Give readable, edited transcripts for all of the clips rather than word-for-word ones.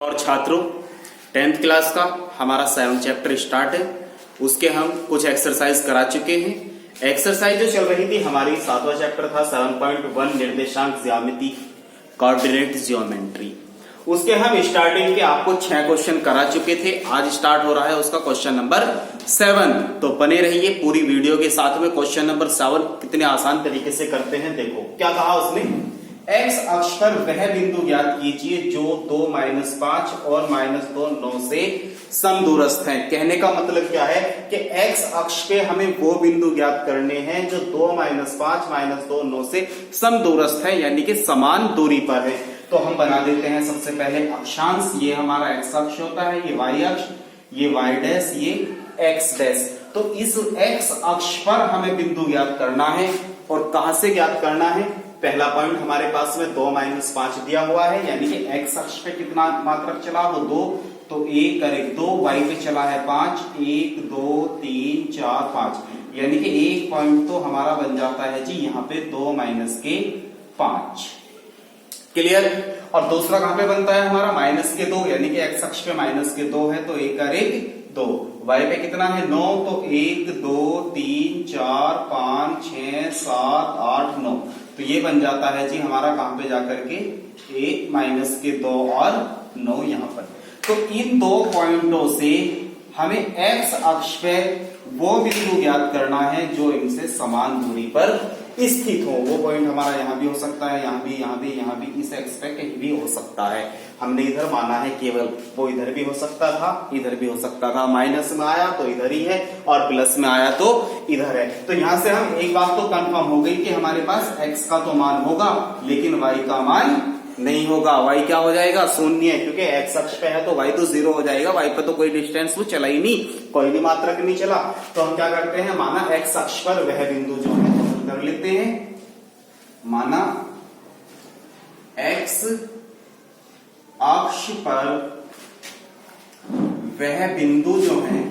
और छात्रों 10th class का हमारा 7th चैप्टर स्टार्ट है। उसके हम कुछ एक्सरसाइज करा चुके हैं। एक्सरसाइज जो चल रही थी हमारी 7वां चैप्टर था 7.1 निर्देशांक ज्यामिति कोऑर्डिनेट ज्योमेट्री। उसके हम स्टार्टिंग के आपको 6 क्वेश्चन करा चुके थे। आज स्टार्ट हो रहा है उसका क्वेश्चन नंबर 7। तो बने रहिए पूरी वीडियो के साथ में। क्वेश्चन नंबर 7 कितने आसान तरीके से करते हैं। देखो क्या कहा उसने, एक्स अक्ष पर वह बिंदु ज्ञात कीजिए जो 2 - 5 और -2 9 से समदूरस्थ है। कहने का मतलब क्या है कि एक्स अक्ष पे हमें वो बिंदु ज्ञात करने हैं जो 2 - 5 -2 9 से समदूरस्थ है, यानी कि समान दूरी पर है। तो हम बना देते हैं सबसे पहले अक्षांश। ये हमारा एक्स अक्ष होता है, ये वाई अक्ष, ये वाई डैश, ये एक्स डैश। तो इस एक्स अक्ष पर हमें बिंदु ज्ञात करना है। और कहां से ज्ञात करना है? पहला पॉइंट हमारे पास में 2 - 5 दिया हुआ है, यानी कि एक्स अक्ष पे कितना मात्रक चला वो 2, तो 1 और 1 2, वाई पे चला है 5, 1 2 3 4 5, यानी कि एक पॉइंट तो हमारा बन जाता है जी यहाँ पे 2 - 5। क्लियर। और दूसरा कहां पे बनता है हमारा -2, यानी कि एक्स अक्ष पे -2 है, तो 1 और 1 2, वाई पे कितना है 9, तो 1 2 3 4 5 6 7 8 9, तो ये बन जाता है जी हमारा कहां पे जाकर के 1 - 2 और 9 यहां पर। तो इन दो पॉइंटों से हमें एक्स अक्ष पे वो बिंदु ज्ञात करना है जो इनसे समान दूरी पर स्थित हो। वो पॉइंट हमारा यहां भी हो सकता है, यहां भी, यहां भी, यहां भी, इस एक्स पे कहीं भी हो सकता है। हमने इधर माना है केवल, वो इधर भी हो सकता था, इधर भी हो सकता था। माइनस में आया तो इधर ही है और प्लस में आया तो इधर है। तो यहां से हम एक बात तो कंफर्म हो गई कि हमारे पास एक्स का तो मान होगा लेकिन वाई का मान नहीं होगा। वाई क्या हो जाएगा? शून्य, क्योंकि एक्स अक्ष पे है तो वाई तो 0 हो जाएगा। वाई पे तो कोई डिस्टेंस वो चला ही नहीं, कोई भी मात्रक नहीं चला। तो हम क्या करते हैं, माना एक्स अक्ष पर वह बिंदु जो है कर लेते हैं, माना एक्स अक्ष पर वह बिंदु जो है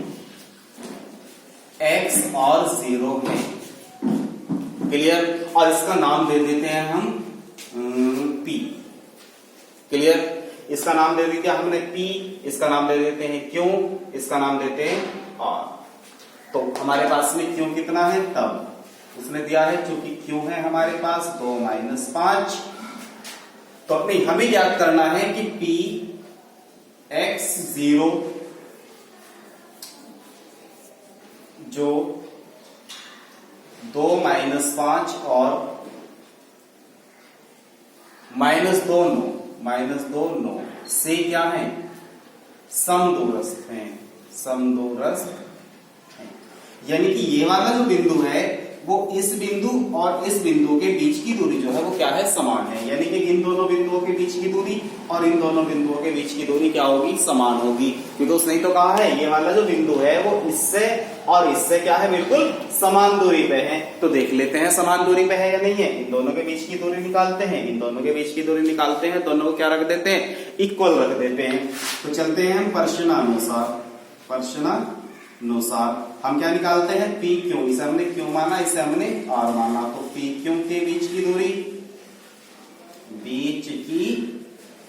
एक्स और 0 है। क्लियर। और इसका नाम दे देते हैं हम P। क्लियर। इसका नाम दे दिया हमने P, इसका नाम दे देते हैं Q, इसका नाम देते हैं R। तो हमारे पास में Q कितना है, तब उसने दिया है चूंकि Q है हमारे पास 2 - 5, तो अपने हमें याद करना है कि P x0 जो 2 - 5 और -2 9 से क्या है, समदूरस्थ है। समदूरस्थ है, यानी कि ये वाला जो बिंदु है वो इस बिंदु और इस बिंदु के बीच की दूरी जो है वो क्या है, समान है। यानी कि इन दोनों बिंदुओं के बीच की दूरी और इन दोनों बिंदुओं के बीच की दूरी क्या होगी, समान होगी। क्योंकि उसने तो कहा है ये वाला जो बिंदु है वो इससे और इससे क्या है, बिल्कुल समान दूरी पे है। तो देख लेते हैं समान दूरी पे है या नहीं है। इन दोनों के बीच की दूरी निकालते हैं, इन दोनों के बीच की दूरी निकालते हैं, दोनों को क्या रख देते हैं, इक्वल रख देते हैं। तो चलते हैं हम प्रश्नानुसार। प्रश्नानुसार हम क्या निकालते हैं, पी क्यू। इसे हमने क्यू माना, इसे हमने आर माना। तो पी क्यू के बीच की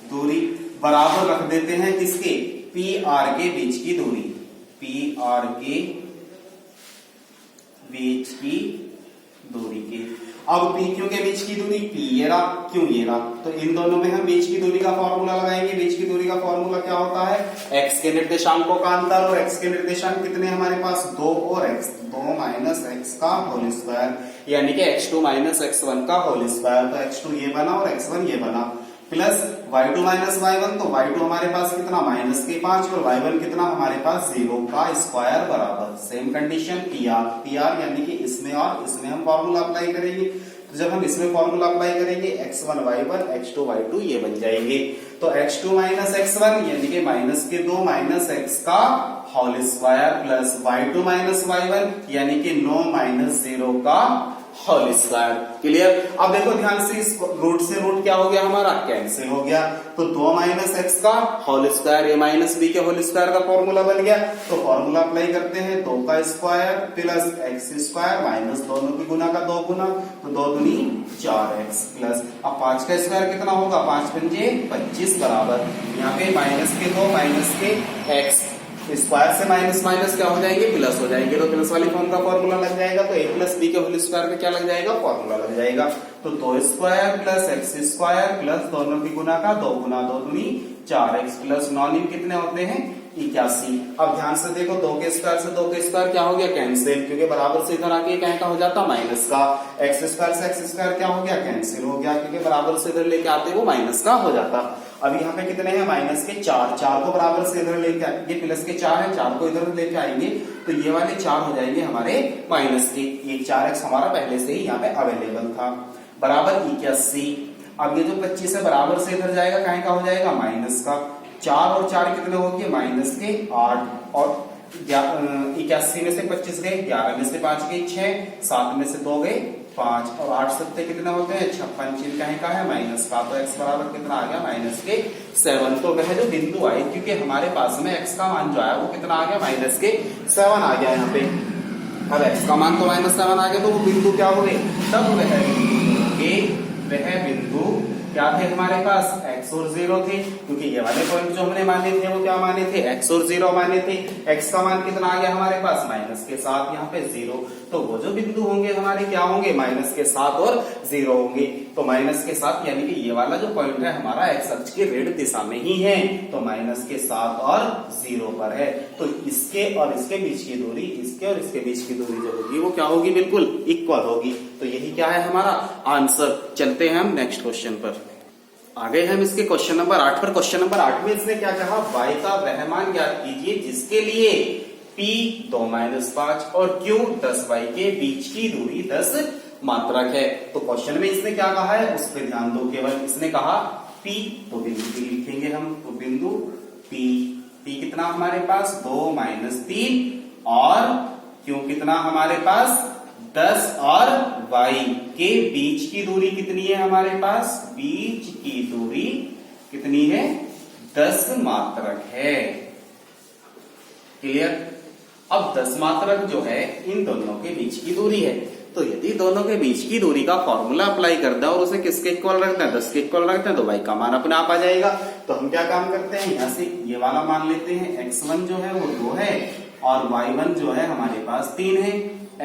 दूरी बराबर रख देते हैं किसके, पी आर के बीच की दूरी। पी आर के बीच की दूरी के। अब पी क्यू के बीच की दूरी पी ये रहा, क्यू ये रहा। तो इन दोनों में हम बीच की दूरी का फॉर्मूला लगाएंगे। बीच की दूरी का फॉर्मूला क्या होता है, एक्स के निर्देशांकों का अंतर। और एक्स के निर्देशांक कितने हमारे पास, 2 और x, 2 - x का होल स्क्वायर, यानी कि x2 - x1 का होल स्क्वायर। तो x2 ये बना और x1 ये बना, प्लस y2 - y1। तो y2 हमारे पास कितना, -5, और y1 कितना हमारे पास 0 का स्क्वायर बराबर। सेम कंडीशन pr यानी कि इसमें और इसमें हम फॉर्मूला अप्लाई करेंगे। तो जब हम इसमें फॉर्मूला अप्लाई करेंगे x1 y1 x2 y2 ये बन जाएंगे। तो x2 - x1 यानी कि -2 - x का whole square, plus y2 - y1 यानी कि 9 - 0 का होल स्क्वायर। क्लियर। अब देखो ध्यान से, इस रूट से रूट क्या हो गया हमारा, कैंसिल हो गया। तो 2 माइनस एक्स का होल स्क्वायर ए माइनस बी के होल स्क्वायर का फॉर्मूला बन गया। तो फॉर्मूला अप्लाई करते हैं, 2 का square plus x square minus दोनों की गुना का 2 गुना, तो 2 दूनी 4x प्लस, अब 5 का स्क्वायर कितना होगा, 5 पंजे 25 बराबर, यहाँ पे माइनस के 2 माइनस के x, स्क्वायर से माइनस माइनस क्या हो जाएंगे, प्लस हो जाएंगे। तो प्लस वाली फॉर्म का फॉर्मूला लग जाएगा। तो a प्लस बी के होल स्क्वायर का क्या लग जाएगा, फॉर्मूला लग जाएगा। तो 2 square plus x square plus दोनों की गुना का 2 गुना, 2 दूनी 4x प्लस 9 इन कितने होते हैं, 81। अब ध्यान से देखो, 2 के स्क्वायर से 2 के स्क्वायर क्या हो गया, कैंसिल, क्योंकि बराबर से इधर आके क्या हो जाता, माइनस का। एक्स स्क्वायर से एक्स स्क्वायर क्या हो गया, कैंसिल हो गया, क्योंकि बराबर से इधर लेके आते वो माइनस का हो जाता। अब यहाँ पे कितने हैं, माइनस के 4, 4 को बराबर से इधर लेके आएंगे, ये प्लस के 4 है, 4 को इधर लेके आएंगे तो ये वाले 4 हो जाएंगे हमारे माइनस के। ये 4x हमारा पहले से ही यहाँ पे अवेलेबल था, बराबर 81। अब ये जो 25 है बराबर से इधर जाएगा, कहीं का हो जाएगा, माइनस का। 4 और 4 कितने हो गए, माइनस के 8, और 81 में से 25 गए, 11 में से 5 गए 6, 7 में से 2 गए 5, और 8 सत्ते कितने होते हैं, 56, चिन्ह कहीं का है, माइनस का। तो x बराबर कितना आ गया, माइनस के 7। तो वह जो बिंदु आए, क्योंकि हमारे पास में x का मान जो आया वो कितना आ गया, माइनस के 7 आ गया यहाँ पे। अब x का मान तो माइनस 7 आ गया, तो वो बिंदु क्या हुए, तब वह बिंदु क्या थे हमारे पास, x और 0 थे, क्योंकि ये वाले पॉइंट जो हमने माने थे वो क्या माने थे, x और 0 माने थे। x का मान कितना आ गया हमारे पास, माइनस के 7, यहाँ पे 0। तो वो जो बिंदु होंगे हमारे क्या होंगे, माइनस के 7 और 0 होंगे। तो माइनस के 7 यानी कि ये वाला जो पॉइंट है हमारा x अक्ष की ऋण दिशा में ही है, तो माइनस के 7 और 0 पर है। तो इसके और इसके बीच की दूरी, इसके और इसके बीच की दूरी जो होगी वो क्या होगी, बिल्कुल इक्वल होगी। तो यही क्या है हमारा आंसर। चलते हैं हम नेक्स्ट क्वेश्चन पर। आगे हम इसके क्वेश्चन नंबर 8 पर। क्वेश्चन नंबर 8 में इसने क्या कहा, y का वह मान ज्ञात कीजिए जिसके लिए p 2-5 और q 10y के बीच की दूरी 10 मात्रक है। तो क्वेश्चन में इसने क्या कहा है उस पर ध्यान दो। केवल इसने कहा p, तो बिंदु p लिखेंगे हम, तो बिंदु p कितना हमारे पास 2-3, और q कितना हमारे पास 10, और y के बीच की दूरी कितनी है हमारे पास, बीच की दूरी कितनी है, 10 मात्रक है। क्लियर। अब 10 मात्रक जो है इन दोनों के बीच की दूरी है, तो यदि दोनों के बीच की दूरी का फॉर्मूला अप्लाई कर दे और उसे किसके इक्वल रखते हैं, 10 के इक्वल रखते हैं, तो y का मान अपने आप आ जाएगा। तो हम क्या काम करते हैं, यहाँ से ये वाला मान लेते हैं, x1 जो है वो 2 है, और y1 जो है हमारे पास 3 है,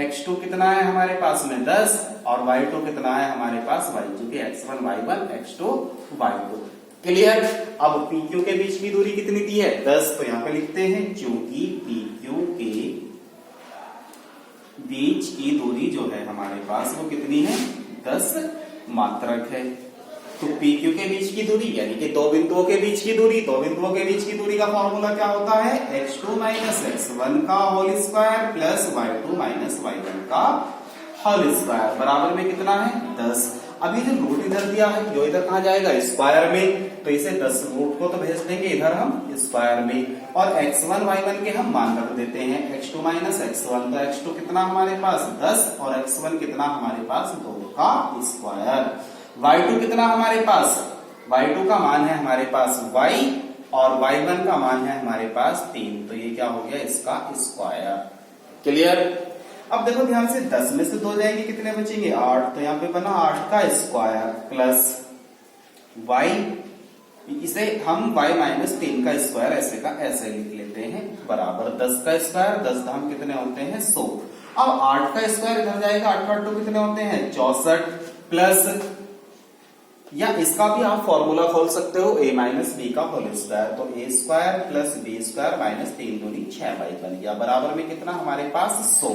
x2 कितना है हमारे पास में 10, और y2 कितना है हमारे पास y, क्योंकि x1 y1 x2 y2। Clear. अब PQ के बीच की दूरी कितनी दी है, 10। तो यहाँ पे लिखते हैं चूंकि PQ के बीच की दूरी जो है हमारे पास वो कितनी है, 10 मात्रक है। तो PQ के बीच की दूरी यानी कि दो बिंदुओं के बीच की दूरी, दो बिंदुओं के बीच की दूरी का फॉर्मूला क्या होता है, x2 माइनस x1 का whole square plus y2 minus y1 का होल स्क्वायर बराबर में कितना है, 10। अभी जो रूट इधर दिया है जो इधर कहा जाएगा, स्क्वायर में, तो इसे 10 रूट को तो भेज देंगे इधर हम स्क्वायर में, और x1 y1 के हम मान रख देते हैं, x2 माइनस x1, तो x2 कितना हमारे पास 10, और x1 कितना हमारे पास 2 का स्क्वायर। y2 कितना हमारे पास, y2 का मान है हमारे पास y, और y1 का मान है हमारे पास 3, तो ये क्या हो गया, इसका स्क्वायर। क्लियर। अब देखो ध्यान से, 10 में से 2 जाएंगे, कितने बचेंगे 8, तो यहाँ पे बना 8 का स्क्वायर प्लस y, इसे हम y माइनस 3 का स्क्वायर ऐसे का ऐसे लिख लेते हैं, बराबर 10 का स्क्वायर, 10 धाम कितने होते हैं 100। अब 8 का स्क्वायर इधर जाएगा, 8 का 2 कितने होते हैं 64, प्लस, या इसका भी आप फॉर्मूला खोल सकते हो a माइनस बी का होल स्क्वायर, तो a square plus B square minus 3 दूनी 6y बन गया, बराबर में कितना हमारे पास 100।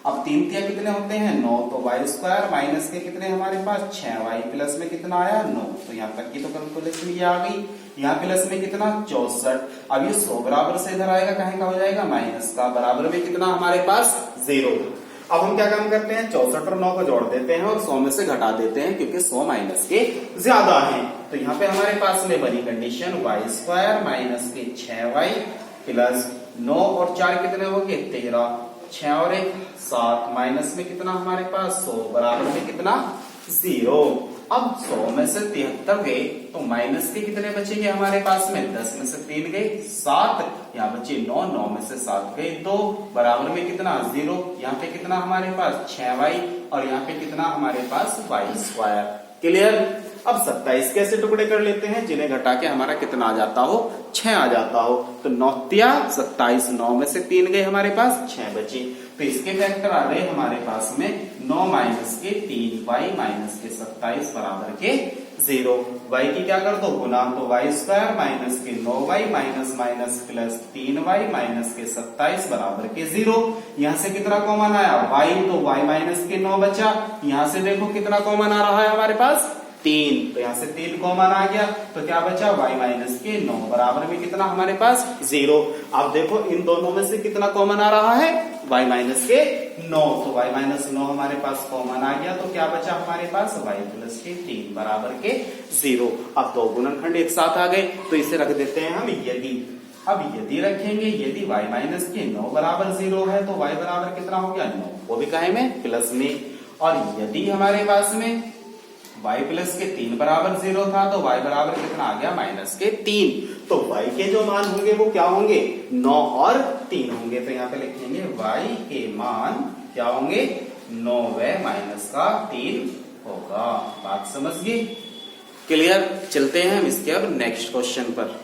अब 3 तिया कितने होते हैं 9, तो y स्क्वायर माइनस के कितने हमारे पास 6y, प्लस में कितना आया 9, तो यहाँ तक की तो कैलकुलेशन ये आ गई। यहाँ प्लस में कितना 64, अब ये 100 बराबर से इधर आएगा, कहीं का हो जाएगा माइनस का, बराबर में कितना हमारे पास 0। अब हम क्या काम करते हैं, 64 और 9 को जोड़ देते हैं और 100 में से घटा देते हैं, क्योंकि 100 माइनस के ज्यादा है। तो यहाँ पे हमारे पास में बनी कंडीशन y स्क्वायर माइनस के 6y प्लस 9 और 4 कितने हो गए 13, 6 और 1 7, माइनस में कितना हमारे पास 100, बराबर में कितना 0। अब 100 में से 73 गए तो माइनस के कितने बचेंगे हमारे पास में, 10 में से 3 गए 7, यहाँ बचे 9, 9 में से 7 गए 2, बराबर में कितना 0। यहाँ पे कितना हमारे पास 6y और यहाँ पे कितना हमारे पास y²। क्लियर। अब 27 कैसे टुकड़े कर लेते हैं जिन्हें घटा के हमारा कितना आ जाता हो, 6 आ जाता हो। तो 9 तिया 27, 9 में से 3 गए हमारे पास 6 बचे। तो इसके फैक्टर आ गए हमारे पास में 9 माइनस के 3y माइनस के 27 बराबर के 0। y की क्या कर दो गुना, तो y² माइनस के 9y minus minus plus 3y minus के 27 बराबर के 0। यहाँ से कितना कॉमन आया y, तो y माइनस के 9 बचा। यहाँ से देखो कितना कॉमन आ रहा है हमारे पास 3, तो यहाँ से 3 कॉमन आ गया तो क्या बचा y माइनस के 9 बराबर में कितना हमारे पास 0। अब देखो इन दोनों में से कितना कॉमन आ रहा है y माइनस के 9, तो y माइनस 9 हमारे पास कॉमन आ गया तो क्या बचा हमारे पास y प्लस के 3 बराबर के 0। अब दो गुणनखंड एक साथ आ गए तो इसे रख देते हैं हम यदि। अब यदि रखेंगे, यदि y माइनस के 9 बराबर 0 है तो y बराबर कितना हो गया 9, वो भी काहे में प्लस में। और यदि हमारे पास में y प्लस के 3 बराबर 0 था तो y बराबर कितना आ गया माइनस के 3। तो y के जो मान होंगे वो क्या होंगे 9 और 3 होंगे। तो यहाँ पे लिखेंगे y के मान क्या होंगे 9 व माइनस का 3 होगा। बात समझ गए। क्लियर। चलते हैं हम इसके अब नेक्स्ट क्वेश्चन पर।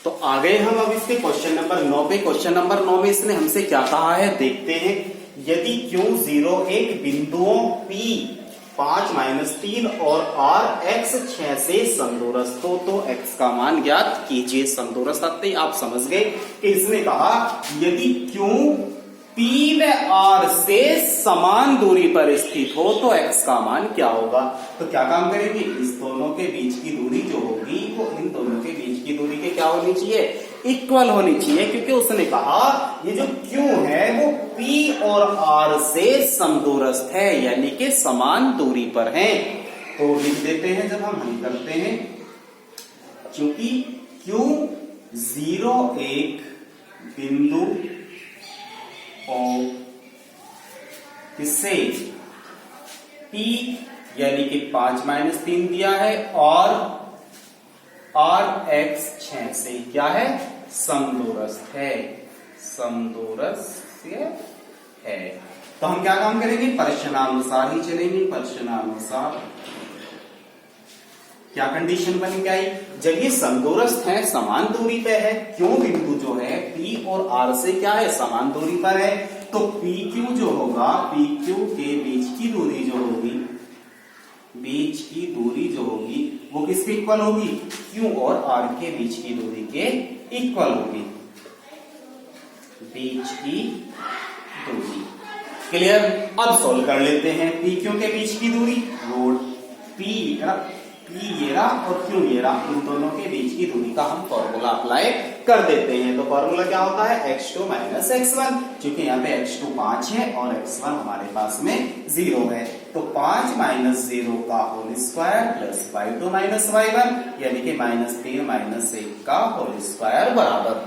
तो आ गए हम अब इसके क्वेश्चन नंबर 9 पे। क्वेश्चन नंबर 9 में इसने हमसे क्या कहा है देखते हैं। यदि Q0 एक बिंदुओं P 5 माइनस 3 और R x 6 से समदूरस्थ हो तो x का मान ज्ञात कीजिए। समदूरस्थ आते ही आप समझ गए कि इसने कहा यदि Q P व R से समान दूरी पर स्थित हो तो x का मान क्या होगा। तो क्या काम करेंगे, इस दोनों के बीच की दूरी जो होगी वो इन दोनों के बीच की दूरी के क्या होनी चाहिए, इक्वल होनी चाहिए। क्योंकि उसने कहा ये जो Q है वो P और R से समदूरस्थ है, यानी कि समान दूरी पर है। तो लिख देते हैं जब हम हल करते हैं, क्योंकि Q0 एक बिंदु और किससे P यानी कि 5 माइनस 3 दिया है और RX 6 से क्या है समदूरस्थ है, समदूरस्थ है। तो हम क्या काम करेंगे, प्रश्नानुसार ही चलेंगे। प्रश्नानुसार क्या कंडीशन बन के आई, जब ये समदूरस्थ है समान दूरी पे है, क्यों बिंदु जो है P और R से क्या है समान दूरी पर है, तो PQ जो होगा PQ के बीच की दूरी जो होगी, बीच की दूरी जो होगी वो किसके इक्वल होगी, Q और R के बीच की दूरी के इक्वल होगी, बीच की दूरी। क्लियर। अब सोल्व कर लेते हैं। PQ के बीच की दूरी रूट P ये रहा और Q ये रहा, इन दोनों के बीच की दूरी का हम फॉर्मूला अप्लाई कर देते हैं। तो फॉर्मूला क्या होता है x2 माइनस x1, क्योंकि यहाँ पे x2 5 है और x1 हमारे पास में 0 है। तो 5 माइनस 0 का whole square plus y2 minus y1 यानी कि माइनस 3 माइनस 1 का होल स्क्वायर बराबर।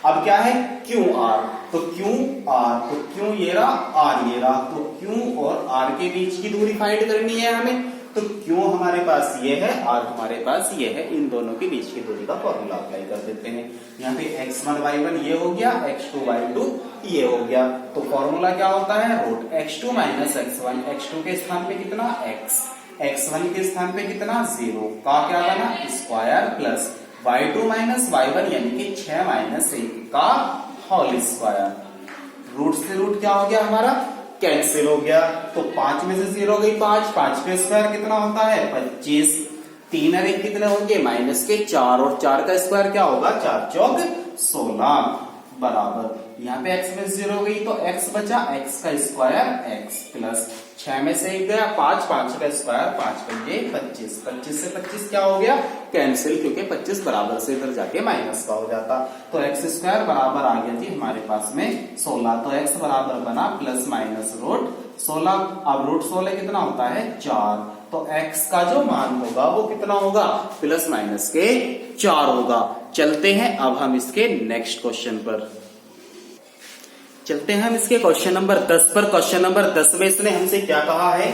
अब क्या है QR, तो QR तो Q ये रहा R ये रहा, तो Q और R के बीच की दूरी फाइंड करनी है हमें। तो Q हमारे पास ये है, R हमारे पास ये है, इन दोनों के बीच की दूरी का फॉर्मूला अप्लाई कर देते हैं। यहाँ पे x1 y1 ये हो गया, x2 y2 ये हो गया। तो फॉर्मूला क्या होता है root x2 minus x1, x2 के स्थान पे कितना x, x1 के स्थान पे कितना 0 का क्या बना square plus y2 minus y1 यानी कि 6 माइनस 1 का होल स्क्वायर। रूट से रूट क्या हो गया हमारा कैंसिल हो गया। तो 5 में से 0 गई 5, 5 का स्क्वायर कितना होता है 25, 3 और 1 कितने होंगे माइनस के 4 और 4 का स्क्वायर क्या होगा 4 चौक 16 बराबर। यहाँ पे x में 0 गई तो x बचा, x का स्क्वायर x प्लस 6 में से 1 गया 5, 5 का स्क्वायर 5 पंजे 25, 25 से 25 क्या हो गया कैंसिल, क्योंकि 25 बराबर से इधर जाके माइनस का हो जाता। तो x स्क्वायर बराबर आ गया जी हमारे पास में 16। तो x बराबर बना प्लस माइनस रूट 16। अब रूट 16 कितना होता है 4, तो x का जो मान होगा वो कितना होगा प्लस माइनस के 4 होगा। चलते हैं अब हम इसके नेक्स्ट क्वेश्चन पर। चलते हैं हम इसके क्वेश्चन नंबर 10 पर। क्वेश्चन नंबर 10 में इसने हमसे क्या कहा है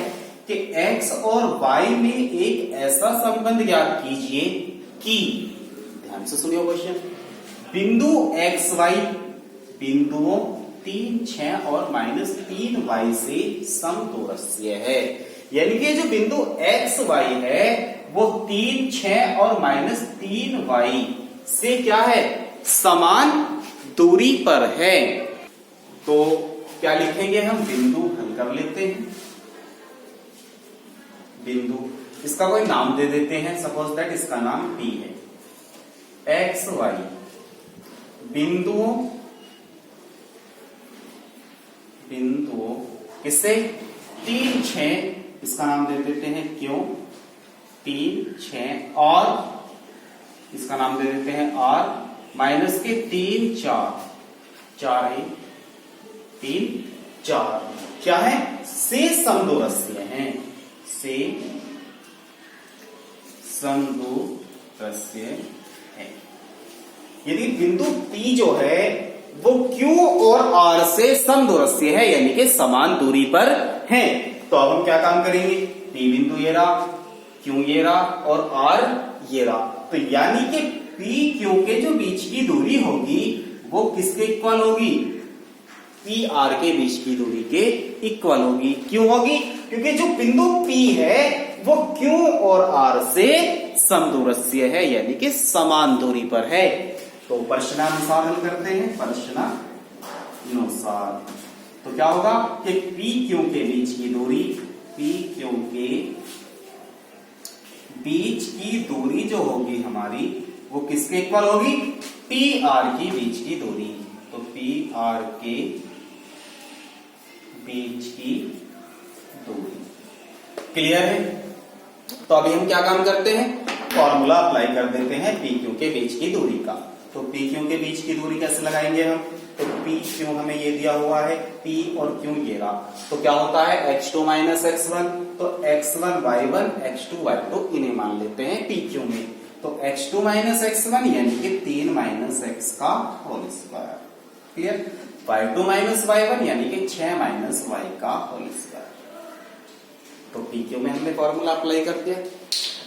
कि x और y में एक ऐसा संबंध ज्ञात कीजिए कि, ध्यान से सुनिए क्वेश्चन, बिंदु x y बिंदुओं 3, 6 और -3y से समदूरस्थ है। यानी कि जो बिंदु x y है वो 3, 6 और -3y से क्या है, समान दूरी पर है। तो क्या लिखेंगे हम, बिंदु हल कर लेते हैं। बिंदु, इसका कोई नाम दे देते हैं, सपोज दैट इसका नाम P है। एक्स वाई बिंदुओं किससे, 3, 6, इसका नाम दे देते हैं क्यों, 3, 6 और इसका नाम दे देते हैं R, माइनस के 3, 4 है, 3, 4 क्या है, से समदूरस्थ हैं, से समदूरस्थ है। यदि बिंदु P जो है वो Q और R से समदूरस्थ है, यानी कि समान दूरी पर है, तो अब हम क्या काम करेंगे, P बिंदु ये रहा, Q ये रहा और R ये रहा, तो यानी कि P Q के जो बीच की दूरी होगी वो किसके इक्वल होगी, P R के बीच की दूरी के इक्वल होगी। क्यों होगी, क्योंकि जो बिंदु P है वो Q और R से समदूरस्थ है, यानी कि समान दूरी पर है। तो प्रश्नानुसार हल करते हैं, प्रश्नानुसार तो क्या होगा कि P Q के बीच की दूरी, P Q के बीच की दूरी जो होगी हमारी वो किसके इक्वल होगी, P R की बीच की दूरी। तो P R के बीच की दूरी क्लियर है। तो अभी हम क्या काम करते हैं, फॉर्मूला अप्लाई कर देते हैं पी क्यू के बीच की दूरी का। तो पी क्यू के बीच की दूरी कैसे लगाएंगे हम, तो पी क्यू हमें ये दिया हुआ है, पी और क्यू ये रहा, तो क्या होता है x2 माइनस x1, तो x1 y1 x2 y2 इन्हें मान लेते हैं पी क्यू में। तो x2 माइनस x1 यानी कि 3 माइनस x का whole square, clear, y2 minus y1 यानी कि 6 माइनस y का होल स्क्वायर। तो पी क्यू में हमने फॉर्मूला अप्लाई कर दिया।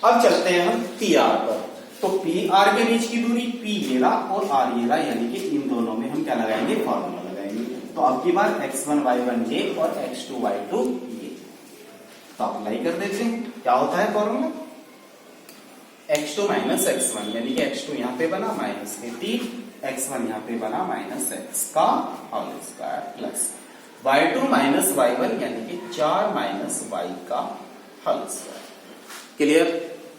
अब चलते हैं हम पी आर पर। तो पी आर के बीच की दूरी पी ये रहा और आर ये रहा, यानी कि इन दोनों में हम क्या लगाएंगे, फॉर्मूला लगाएंगे। तो अब की बार x1 y1 ये और x2 y2 ये, तो अप्लाई कर देते हैं। क्या होता है फॉर्मूला, x2 माइनस x1 यानी कि x2 यहाँ पे बना माइनस के 3, x1 यहाँ पे बना माइनस x का whole square plus y2 minus y1 यानी कि 4 माइनस y का होल स्क्वायर। क्लियर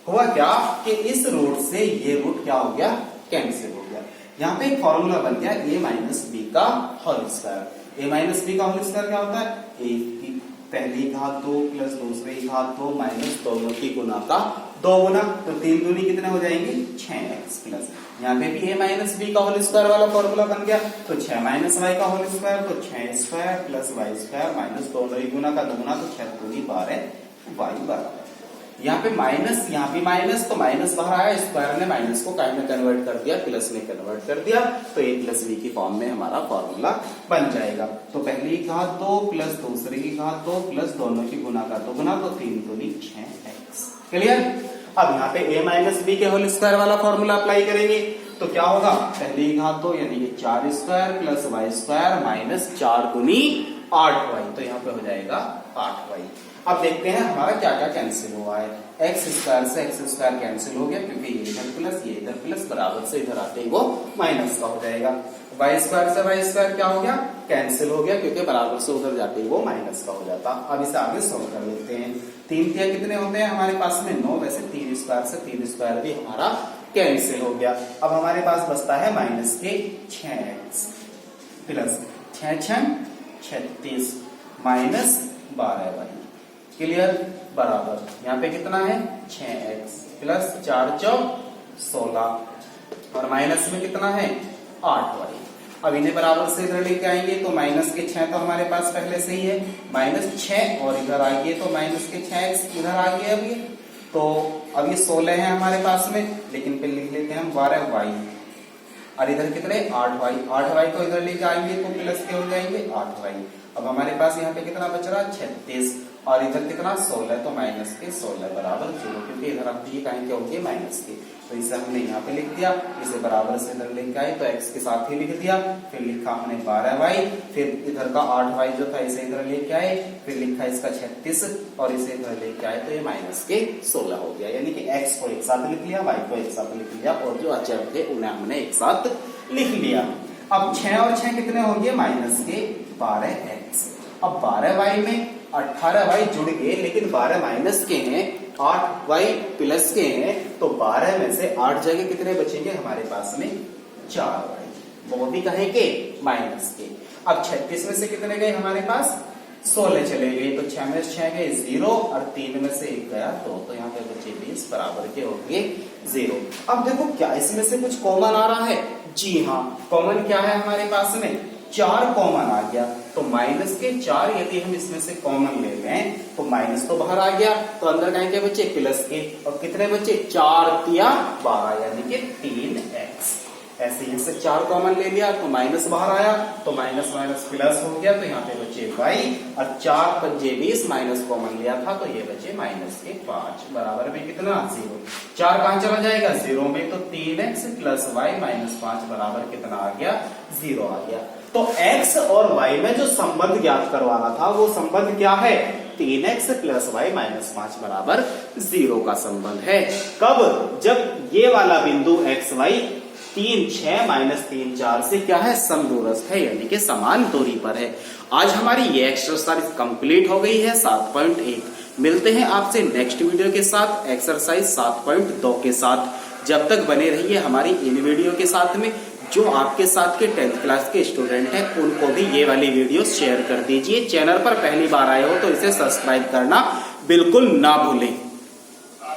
हुआ क्या कि इस रूट से ये रूट क्या हो गया, कैंसिल हो गया। यहाँ पे एक फॉर्मूला बन गया a माइनस बी का whole square. a minus B का होल स्क्वायर क्या होता है, a की पहली घात 2 प्लस दूसरी घात 2 माइनस दोनों की गुना का 2 गुना, तो 3 दूनी कितने हो जाएंगे 6x प्लस, यहाँ पे भी a माइनस बी का होल स्क्वायर वाला फॉर्मूला बन गया। तो 6 माइनस y का होल स्क्वायर, तो 6 square plus y square minus दोनों ही गुना का 2 गुना, तो 6 दूनी 12 y बराबर, यहाँ पे माइनस यहाँ भी माइनस, तो माइनस बाहर आया, स्क्वायर ने माइनस को काय में कन्वर्ट कर दिया, प्लस में कन्वर्ट कर दिया, तो a प्लस बी की फॉर्म में हमारा फॉर्मूला बन जाएगा। तो पहली की घात 2 प्लस दूसरी की घात 2 प्लस दोनों की गुना का 2 गुना, तो 3 दूनी 6x। क्लियर। अब यहाँ पे a माइनस बी के होल स्क्वायर वाला फॉर्मूला अप्लाई करेंगे, तो क्या होगा, पहली घात 2 यानी कि 4 square plus y square minus 4 गुनी 8y, तो यहाँ पे हो जाएगा 8y। अब देखते हैं हमारा क्या क्या कैंसिल हुआ है। एक्स स्क्वायर से एक्स स्क्वायर कैंसिल हो गया, क्योंकि ये इधर प्लस ये इधर प्लस, बराबर से इधर आते ही वो माइनस का हो जाएगा। वाई स्क्वायर से वाई स्क्वायर क्या हो गया, कैंसिल हो गया, क्योंकि बराबर से उधर जाते ही वो माइनस का हो जाता। अब इसे आगे सॉल्व कर लेते हैं। 3 तिया कितने होते हैं हमारे पास में 9, वैसे 3 स्क्वायर से 3 स्क्वायर भी हमारा कैंसिल हो गया। अब हमारे पास बचता है माइनस के 6x plus 6 6 36 minus 12y। Clear, बराबर यहाँ पे कितना है 6x प्लस 4 चौक 16 और माइनस में कितना है 8y। अब इन्हें बराबर से इधर लेके आएंगे, तो माइनस के 6 तो हमारे पास पहले से ही है, माइनस 6 और इधर आइए तो माइनस के 6x इधर आ गए। अब ये तो अब ये 16 है हमारे पास में, लेकिन फिर लिख लेते हैं हम 12y। और इधर कितने 8y, 8y को इधर लेके आएंगे तो प्लस के हो जाएंगे 8y। अब हमारे पास यहाँ पे कितना बच रहा 36 और इधर कितना 16, तो माइनस के 16 बराबर 0, क्योंकि इधर आप ये कहीं क्या होगी माइनस के, तो इसे हमने यहाँ पे लिख दिया, इसे बराबर से इधर लेके आए तो x के साथ ही लिख दिया, फिर लिखा हमने 12y, फिर इधर का 8y जो था इसे इधर लेके आए, फिर लिखा इसका 36 और इसे इधर लेके आए तो ये माइनस के 16 हो गया। यानी कि x को एक साथ लिख लिया, y को एक साथ लिख लिया और जो अचर थे उन्हें हमने एक साथ लिख लिया। अब 6 और 6 कितने हो गए माइनस के 12x। अब 12y में 18y जुड़ गए, लेकिन 12 माइनस के हैं, 8y प्लस के हैं, तो 12 में से 8 जगह कितने बचेंगे हमारे पास में 4y, वो भी कहें के माइनस के। अब 36 में से कितने गए हमारे पास 16 चले गए, तो 6 में से 6 गए 0 और 3 में से 1 गया 2, तो यहाँ पे बचे 20 बराबर के हो गए 0। अब देखो क्या इसमें से कुछ कॉमन आ रहा है, जी हाँ कॉमन क्या है हमारे पास में 4 कॉमन आ गया, तो माइनस के 4 यदि हम इसमें से कॉमन ले लें तो माइनस तो बाहर आ गया, तो अंदर कहें के बच्चे प्लस के, और कितने बच्चे 4 तिया 12 यानी कि 3x। ऐसे ही से 4 कॉमन ले लिया तो माइनस बाहर आया, तो माइनस माइनस प्लस हो गया, तो यहाँ पे बचे y और 4 पंजे 20 माइनस कॉमन लिया था तो ये बचे माइनस के 5 बराबर में कितना 0। 4 कहां चला जाएगा 0 में, तो 3x प्लस y माइनस 5 बराबर कितना आ गया 0 आ गया। तो x और y में जो संबंध ज्ञात करवाना था वो संबंध क्या है 3x प्लस y माइनस 5 बराबर 0 का संबंध है। कब, जब ये वाला बिंदु x y 3 6 माइनस 3 4 से क्या है समदूरस्थ है, यानी कि समान दूरी पर है। आज हमारी ये एक्सरसाइज कंप्लीट हो गई है 7.1। मिलते हैं आपसे नेक्स्ट वीडियो के साथ एक्सरसाइज 7.2 के साथ। जब तक बने रहिए हमारी इन वीडियो के साथ में। जो आपके साथ के 10th क्लास के स्टूडेंट हैं उनको भी ये वाली वीडियो शेयर कर दीजिए। चैनल पर पहली बार आए हो तो इसे सब्सक्राइब करना बिल्कुल ना भूलें।